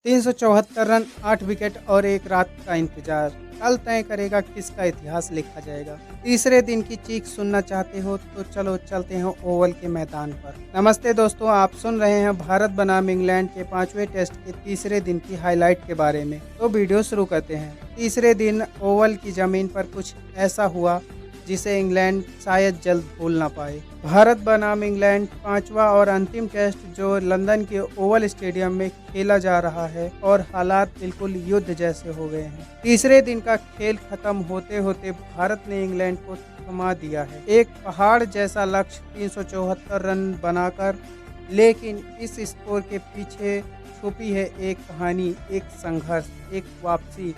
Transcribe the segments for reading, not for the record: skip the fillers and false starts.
374 run, 8 wicket और एक रात का इंतजार कल तय करेगा किसका इतिहास लिखा जाएगा। तीसरे दिन की चीख सुनना चाहते हो तो चलो चलते हैं ओवल के मैदान पर। नमस्ते दोस्तों, आप सुन रहे हैं भारत बनाम इंग्लैंड के 5वें टेस्ट के तीसरे दिन की हाईलाइट के बारे में। तो वीडियो शुरू करते हैं। तीसरे दिन ओवल की जमीन पर कुछ ऐसा हुआ जिसे इंग्लैंड शायद जल्द भूल ना पाए। भारत बनाम इंग्लैंड 5वां और अंतिम टेस्ट जो लंदन के ओवल स्टेडियम में खेला जा रहा है और हालात बिल्कुल युद्ध जैसे हो गए हैं। तीसरे दिन का खेल खत्म होते होते भारत ने इंग्लैंड को थमा दिया है, एक पहाड़ जैसा लक्ष्य 374 रन बनाकर। लेकिन इस स्कोर के पीछे छुपी है एक कहानी, एक संघर्ष, एक वापसी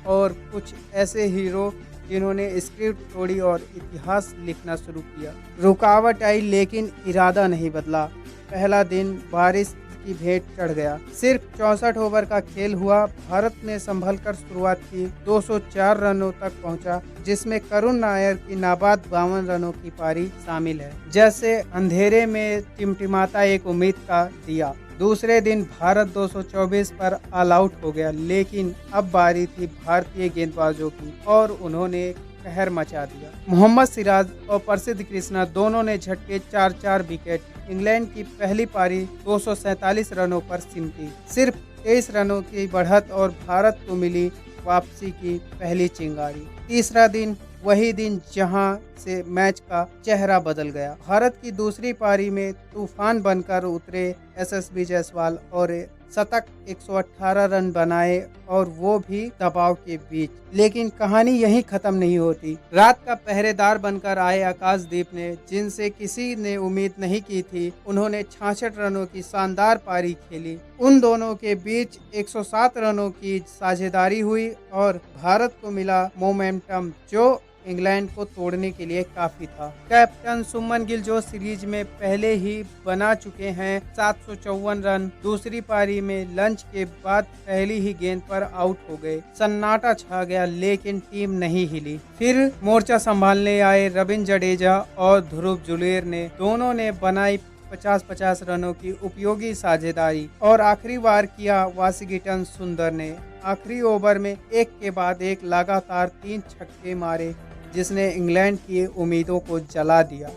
और कुछ ऐसे हीरो जिन्होंने स्क्रिप्ट तोड़ी और इतिहास लिखना शुरू किया। रुकावट आई लेकिन इरादा नहीं बदला। पहला दिन बारिश की भेंट चढ़ गया। सिर्फ 64 ओवर का खेल हुआ। भारत ने संभलकर शुरुआत की, 204 रनों तक पहुंचा, जिसमें करुण नायर की नाबाद 52 रनों की पारी शामिल है। जैसे अंधेरे में टिमटिमाता एक उम्मीद का दिया। दूसरे दिन भारत 224 पर ऑल आउट हो गया, लेकिन अब बारी थी भारतीय गेंदबाजों की और उन्होंने कहर मचा दिया। मोहम्मद सिराज और प्रसिद्ध कृष्णा दोनों ने झटके 4-4 विकेट। इंग्लैंड की पहली पारी 247 रनों पर सिमटी। सिर्फ 23 रनों की बढ़त और भारत को मिली वापसी की पहली चिंगारी। तीसरा दिन वही दिन जहां से मैच का चेहरा बदल गया। भारत की दूसरी पारी में तूफान बनकर उतरे एसएसबी जायसवाल और शतक 118 रन बनाए और वो भी दबाव के बीच। लेकिन कहानी यहीं खत्म नहीं होती। रात का पहरेदार बनकर आए आकाशदीप ने, जिनसे किसी ने उम्मीद नहीं की थी, उन्होंने 66 रनों की शानदार पारी खेली। उन दोनों के बीच 107 रनों की साझेदारी हुई और भारत को मिला मोमेंटम जो इंग्लैंड को तोड़ने के लिए काफी था। कैप्टन सुमन गिल जो सीरीज में पहले ही बना चुके हैं 754 रन, दूसरी पारी में लंच के बाद पहली ही गेंद पर आउट हो गए। सन्नाटा छा गया लेकिन टीम नहीं हिली। फिर मोर्चा संभालने आए रविंद्र जडेजा और ध्रुव जुरेल ने, दोनों ने बनाई 50-50 रनों की उपयोगी साझेदारी और आखिरी बार किया वाशिंगटन सुंदर ने। आखिरी ओवर में एक के बाद एक लगातार 3 छक्के मारे, जिसने इंग्लैंड की उम्मीदों को जला दिया।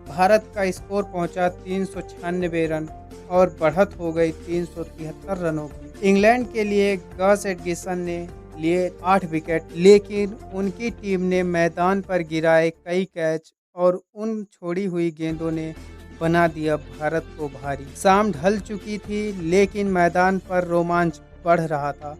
भारत का स्कोर पहुंचा 396 रन और बढ़त हो गई 373 रनों की। इंग्लैंड के लिए गस एडगिसन ने लिए 8 विकेट, लेकिन उनकी टीम ने मैदान पर गिराए कई कैच और उन छोड़ी हुई गेंदों ने बना दिया भारत को भारी। शाम ढल चुकी थी लेकिन मैदान पर रोमांच बढ़ रहा था।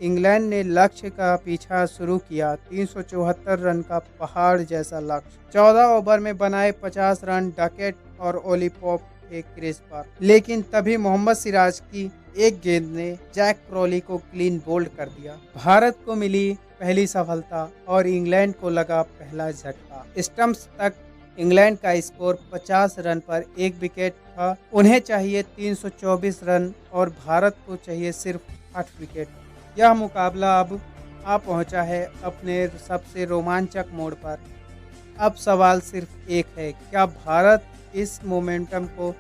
इंग्लैंड ने लक्ष्य का पीछा शुरू किया, 374 रन का पहाड़ जैसा लक्ष्य। 14 ओवर में बनाए 50 रन डकेट और ओलीपॉप के क्रीज पर। लेकिन तभी मोहम्मद सिराज की एक गेंद ने जैक क्रॉली को क्लीन बोल्ड कर दिया। भारत को मिली पहली सफलता और इंग्लैंड को लगा पहला झटका। स्टंप्स तक इंग्लैंड का स्कोर 50 रन पर 1 विकेट था। उन्हें चाहिए 324 रन और भारत को चाहिए सिर्फ 8 विकेट। यह मुकाबला अब आ पहुंचा है अपने सबसे रोमांचक मोड़ पर। अब सवाल सिर्फ एक है, क्या भारत इस मोमेंटम को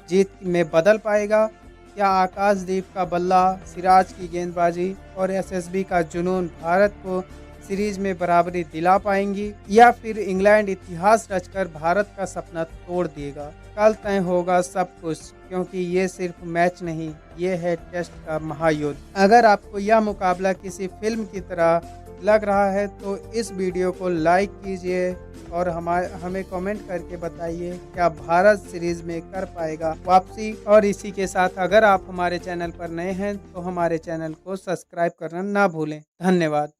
जीत में बदल पाएगा? क्या आकाशदीप का बल्ला, सिराज की गेंदबाजी और एसएसबी का जुनून भारत को सीरीज में बराबरी दिला पाएंगी, या फिर इंग्लैंड इतिहास रचकर भारत का सपना तोड़ देगा? कल तय होगा सब कुछ, क्योंकि ये सिर्फ मैच नहीं, ये है टेस्ट का महायुद्ध। अगर आपको यह मुकाबला किसी फिल्म की तरह लग रहा है तो इस वीडियो को लाइक कीजिए और हमें कमेंट करके बताइए क्या भारत सीरीज में कर पाएगा वापसी। और इसी के साथ अगर आप हमारे चैनल पर नए हैं तो हमारे चैनल को सब्सक्राइब करना ना भूलें। धन्यवाद।